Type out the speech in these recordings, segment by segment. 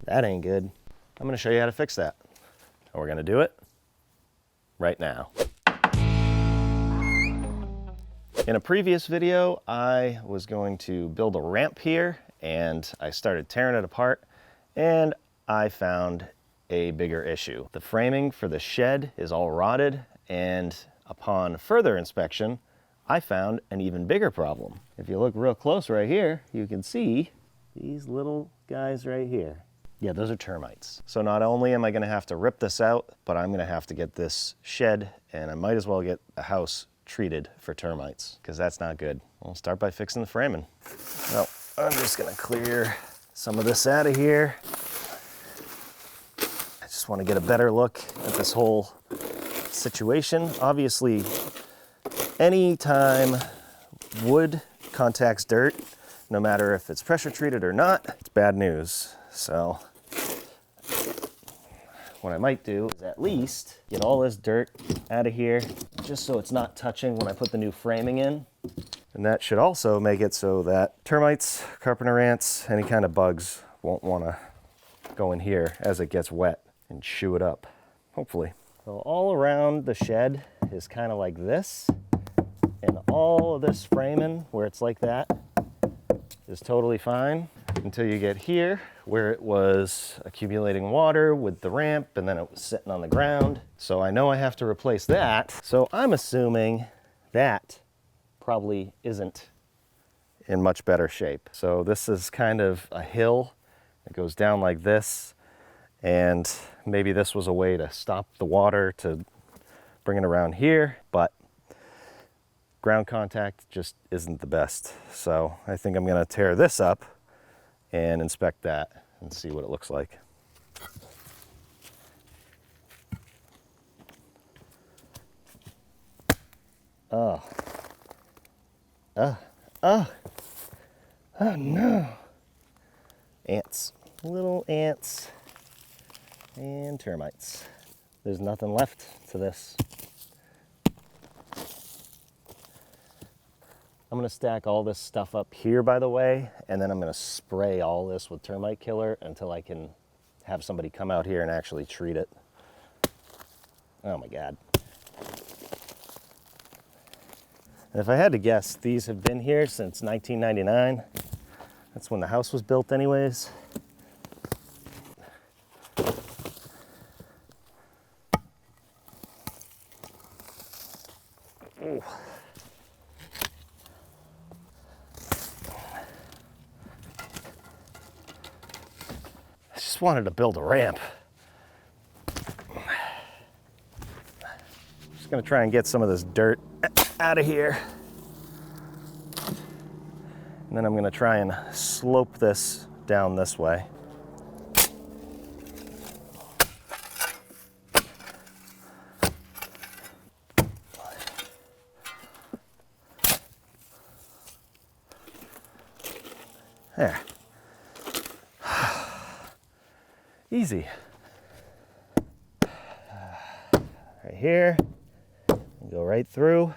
That ain't good. I'm gonna show you how to fix that. And we're gonna do it right now. In a previous video, I was going to build a ramp here and I started tearing it apart and I found a bigger issue. The framing for the shed is all rotted, and upon further inspection, I found an even bigger problem. If you look real close right here, you can see these little guys right here. Yeah, those are termites. So not only am I gonna have to rip this out, but I'm gonna have to get this shed, and I might as well get a house treated for termites, because that's not good. We'll start by fixing the framing. So I'm just gonna clear some of this out of here. I just want to get a better look at this whole situation. Obviously, anytime wood contacts dirt, no matter if it's pressure treated or not, it's bad news. So what I might do is at least get all this dirt out of here, just so it's not touching when I put the new framing in. And that should also make it so that termites, carpenter ants, any kind of bugs won't want to go in here as it gets wet and chew it up, hopefully. So all around the shed is kind of like this, and all of this framing where it's like that is totally fine until you get here where it was accumulating water with the ramp and then it was sitting on the ground. So I know I have to replace that. So I'm assuming that probably isn't in much better shape. So this is kind of a hill that goes down like this, and maybe this was a way to stop the water to bring it around here, but ground contact just isn't the best. So I think I'm gonna tear this up and inspect that and see what it looks like. Oh no. Ants, little ants and termites. There's nothing left to this. I'm gonna stack all this stuff up here, by the way, and then I'm gonna spray all this with termite killer until I can have somebody come out here and actually treat it. Oh my God. And if I had to guess, these have been here since 1999. That's when the house was built anyways. Ooh. I just wanted to build a ramp. Just gonna try and get some of this dirt out of here. And then I'm gonna try and slope this down this way. There. Easy. Right here, go right through.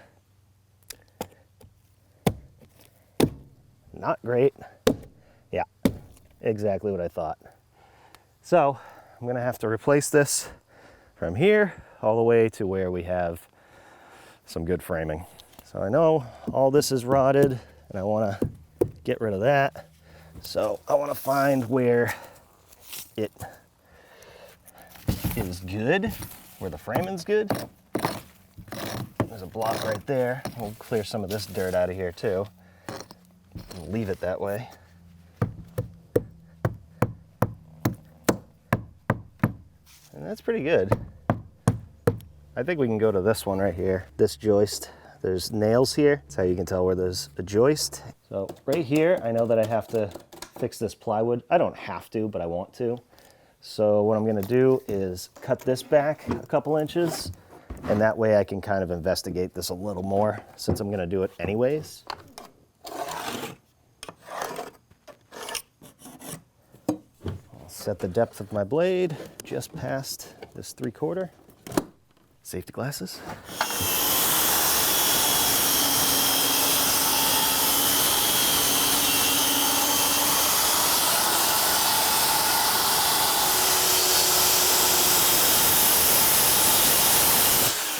Not great. Yeah, exactly what I thought. So I'm gonna have to replace this from here all the way to where we have some good framing. So I know all this is rotted and I wanna get rid of that. So I wanna find where it is good, where the framing's good. There's a block right there. We'll clear some of this dirt out of here too. And leave it that way. And that's pretty good. I think we can go to this one right here, this joist. There's nails here. That's how you can tell where there's a joist. So right here, I know that I have to fix this plywood. I don't have to, but I want to. So what I'm gonna do is cut this back a couple inches, and that way I can kind of investigate this a little more since I'm gonna do it anyways. I'll set the depth of my blade just past this 3/4. Safety glasses.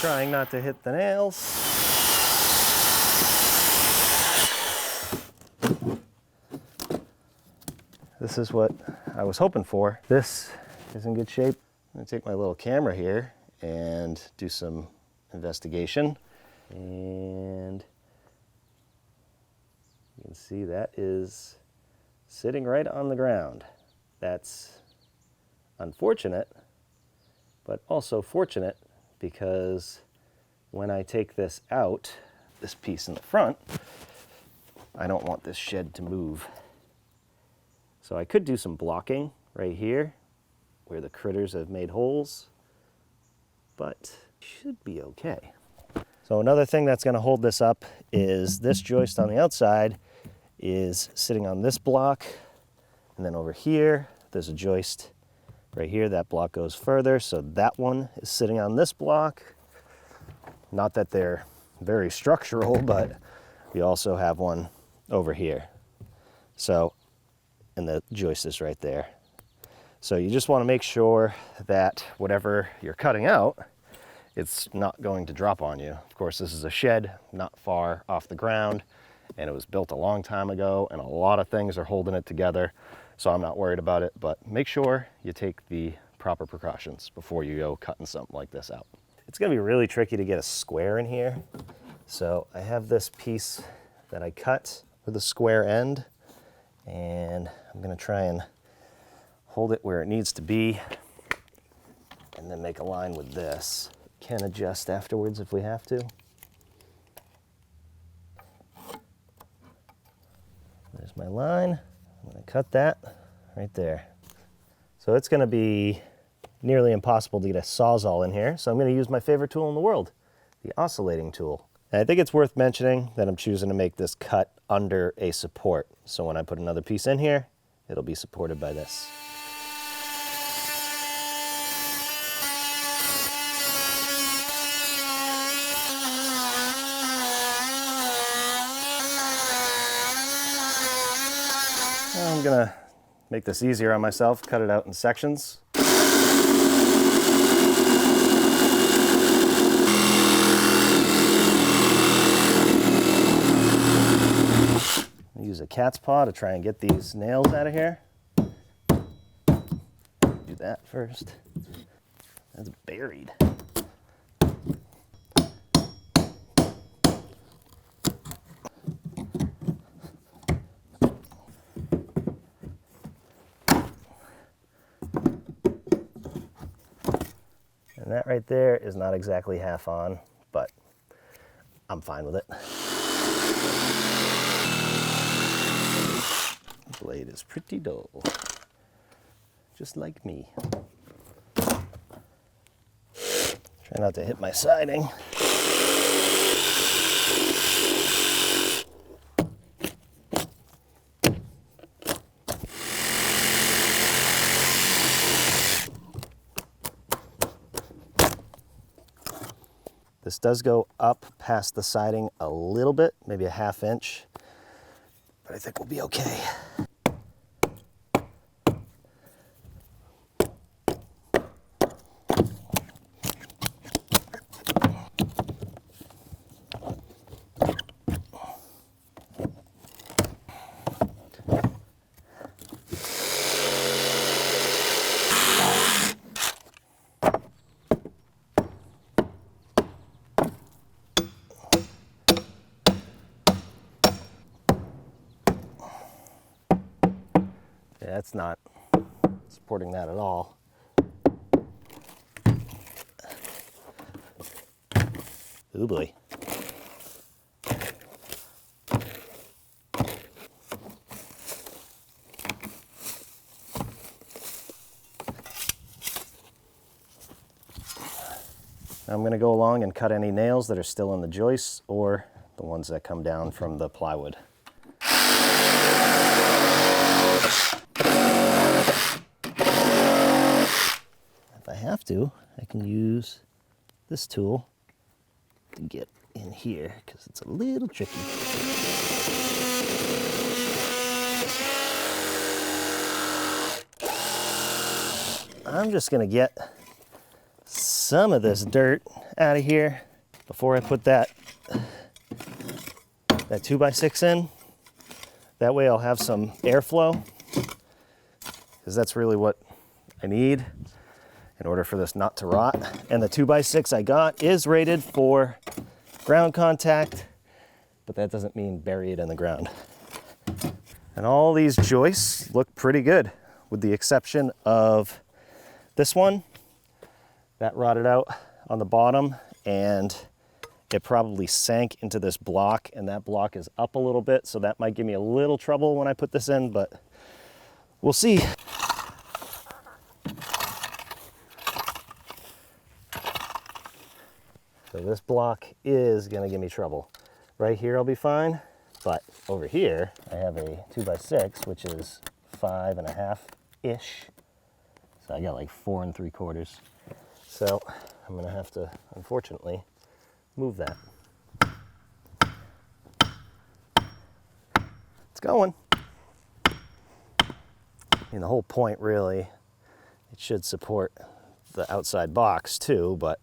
trying not to hit the nails. This is what I was hoping for. This is in good shape. I'm gonna take my little camera here and do some investigation. And you can see that is sitting right on the ground. That's unfortunate, but also fortunate, because when I take this out, this piece in the front, I don't want this shed to move. So I could do some blocking right here where the critters have made holes, but should be okay. So another thing that's going to hold this up is this joist on the outside is sitting on this block, and then over here there's a joist right here. That block goes further, so that one is sitting on this block. Not that they're very structural, but we also have one over here. So, and the joist is right there. So you just want to make sure that whatever you're cutting out, it's not going to drop on you. Of course, this is a shed not far off the ground, and it was built a long time ago, and a lot of things are holding it together, so I'm not worried about it. But make sure you take the proper precautions before you go cutting something like this out. It's gonna be really tricky to get a square in here. So I have this piece that I cut with a square end, and I'm gonna try and hold it where it needs to be and then make a line with this. Can adjust afterwards if we have to. There's my line. I'm gonna cut that right there. So it's gonna be nearly impossible to get a Sawzall in here, so I'm gonna use my favorite tool in the world, the oscillating tool. And I think it's worth mentioning that I'm choosing to make this cut under a support. So when I put another piece in here, it'll be supported by this. I'm gonna make this easier on myself, cut it out in sections. Use a cat's paw to try and get these nails out of here. Do that first. That's buried. And that right there is not exactly half on, but I'm fine with it. The blade is pretty dull, just like me. Try not to hit my siding. This does go up past the siding a little bit, maybe a ½ inch, but I think we'll be okay. Yeah, it's not supporting that at all. Ooh boy. I'm going to go along and cut any nails that are still in the joists or the ones that come down from the plywood. If I have to, I can use this tool to get in here because it's a little tricky. I'm just going to get some of this dirt out of here before I put that 2x6 in. That way I'll have some airflow, because that's really what I need in order for this not to rot. And the 2x6 I got is rated for ground contact, but that doesn't mean bury it in the ground. And all these joists look pretty good, with the exception of this one. That rotted out on the bottom, and it probably sank into this block, and that block is up a little bit, so that might give me a little trouble when I put this in, but we'll see. So this block is gonna give me trouble. Right here I'll be fine, but over here I have a 2x6, which is 5.5-ish. So I got like 4 3/4. So I'm gonna have to, unfortunately, move that. It's going. I mean, the whole point really, it should support the outside box too, but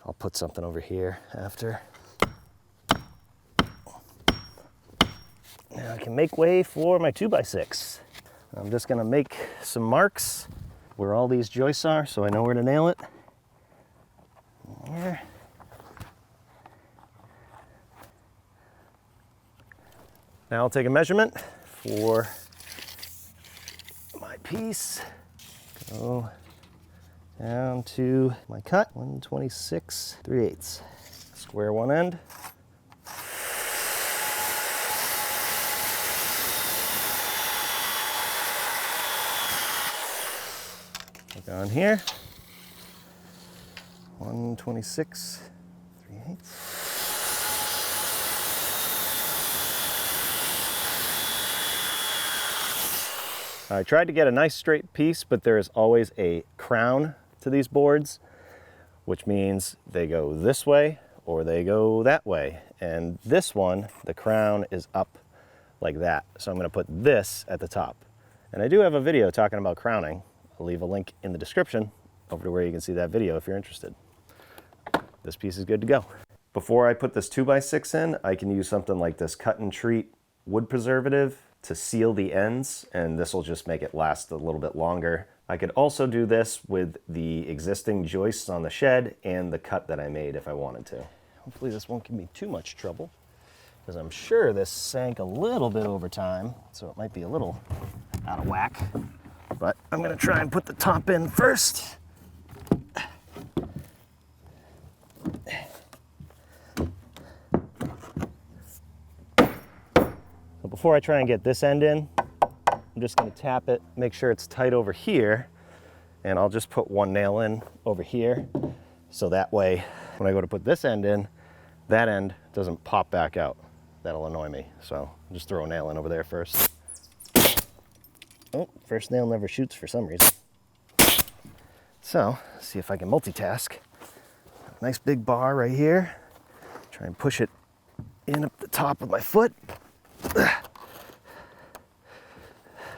I'll put something over here after. Now I can make way for my 2x6. I'm just gonna make some marks where all these joists are so I know where to nail it. There. Now I'll take a measurement for my piece. Go down to my cut, 126 3/8. Square one end. Look on here, 126 3/8. I tried to get a nice straight piece, but there is always a crown to these boards, which means they go this way or they go that way. And this one, the crown is up like that. So I'm gonna put this at the top. And I do have a video talking about crowning. I'll leave a link in the description over to where you can see that video if you're interested. This piece is good to go. Before I put this 2x6 in, I can use something like this cut and treat wood preservative to seal the ends, and this will just make it last a little bit longer. I could also do this with the existing joists on the shed and the cut that I made if I wanted to. Hopefully this won't give me too much trouble, because I'm sure this sank a little bit over time, so it might be a little out of whack. But I'm gonna try and put the top in first. So before I try and get this end in, I'm just gonna tap it, make sure it's tight over here, and I'll just put one nail in over here, so that way, when I go to put this end in, that end doesn't pop back out. That'll annoy me, so I'll just throw a nail in over there first. Oh, first nail never shoots for some reason. So, let's see if I can multitask. Nice big bar right here. Try and push it in up the top of my foot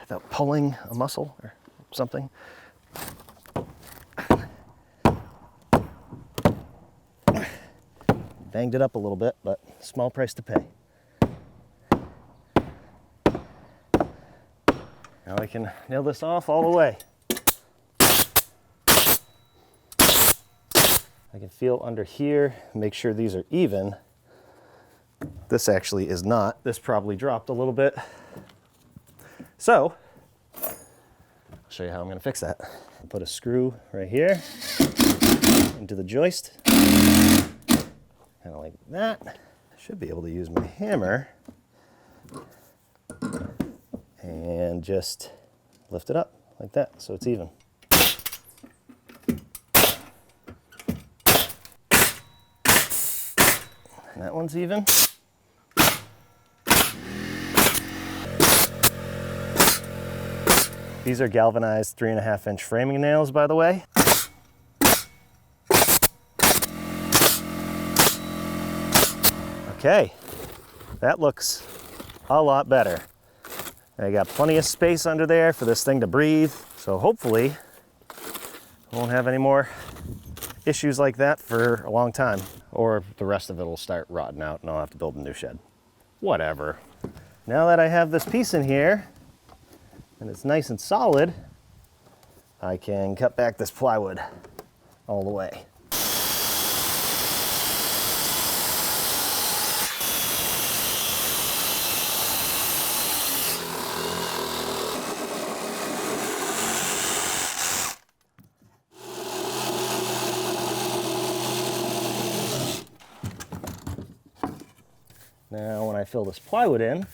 without pulling a muscle or something. Banged it up a little bit, but small price to pay. Now I can nail this off all the way. I can feel under here, make sure these are even. This actually is not. This probably dropped a little bit. So, I'll show you how I'm gonna fix that. I'll put a screw right here into the joist, kind of like that. I should be able to use my hammer and just lift it up like that so it's even. And that one's even. These are galvanized 3.5-inch framing nails, by the way. Okay, that looks a lot better. I got plenty of space under there for this thing to breathe, so hopefully I won't have any more issues like that for a long time, or the rest of it will start rotting out and I'll have to build a new shed. Whatever. Now that I have this piece in here and it's nice and solid, I can cut back this plywood all the way. Now when I fill this plywood in,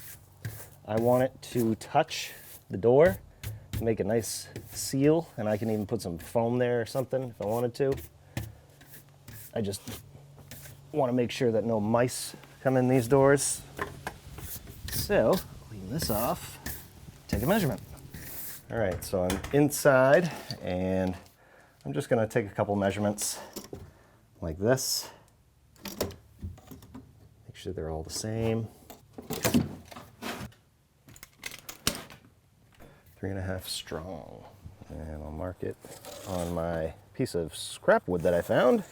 I want it to touch the door to make a nice seal, and I can even put some foam there or something if I wanted to. I just want to make sure that no mice come in these doors. So, clean this off, take a measurement. All right, so I'm inside and I'm just gonna take a couple measurements like this. Make sure they're all the same. 3.5 strong. And I'll mark it on my piece of scrap wood that I found.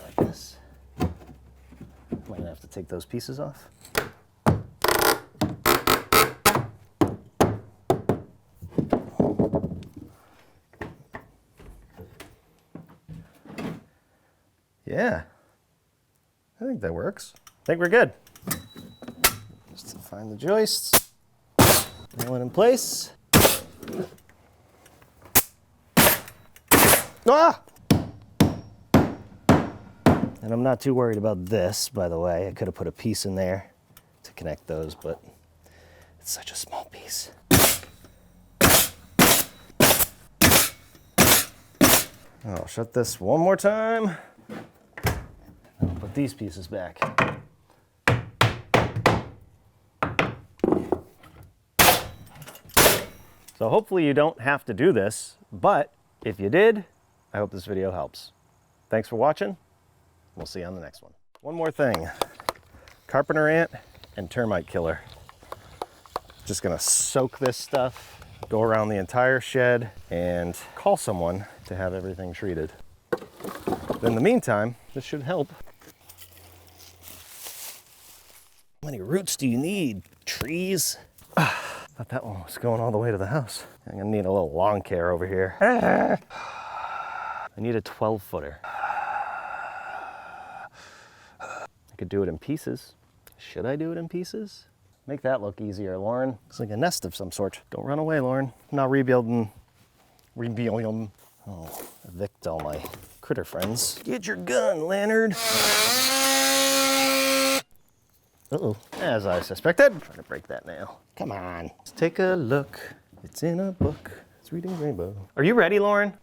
Like this. Might have to take those pieces off. Yeah, I think that works. I think we're good. Just to find the joists, nail it in place. Ah! And I'm not too worried about this, by the way. I could have put a piece in there to connect those, but it's such a small piece. I'll shut this one more time. I'll put these pieces back. So hopefully you don't have to do this, but if you did, I hope this video helps. Thanks for watching. We'll see you on the next one. One more thing, carpenter ant and termite killer. Just gonna soak this stuff, go around the entire shed, and call someone to have everything treated. But in the meantime, this should help. How many roots do you need? Trees? Thought that one was going all the way to the house. I'm gonna need a little lawn care over here. I need a 12-footer. I could do it in pieces. Should I do it in pieces? Make that look easier, Lauren. Looks like a nest of some sort. Don't run away, Lauren. I'm not rebuilding. Oh, evict all my critter friends. Get your gun, Leonard. Uh-oh. As I suspected. I'm trying to break that nail. Come on. Let's take a look. It's in a book. It's reading rainbow. Are you ready, Lauren?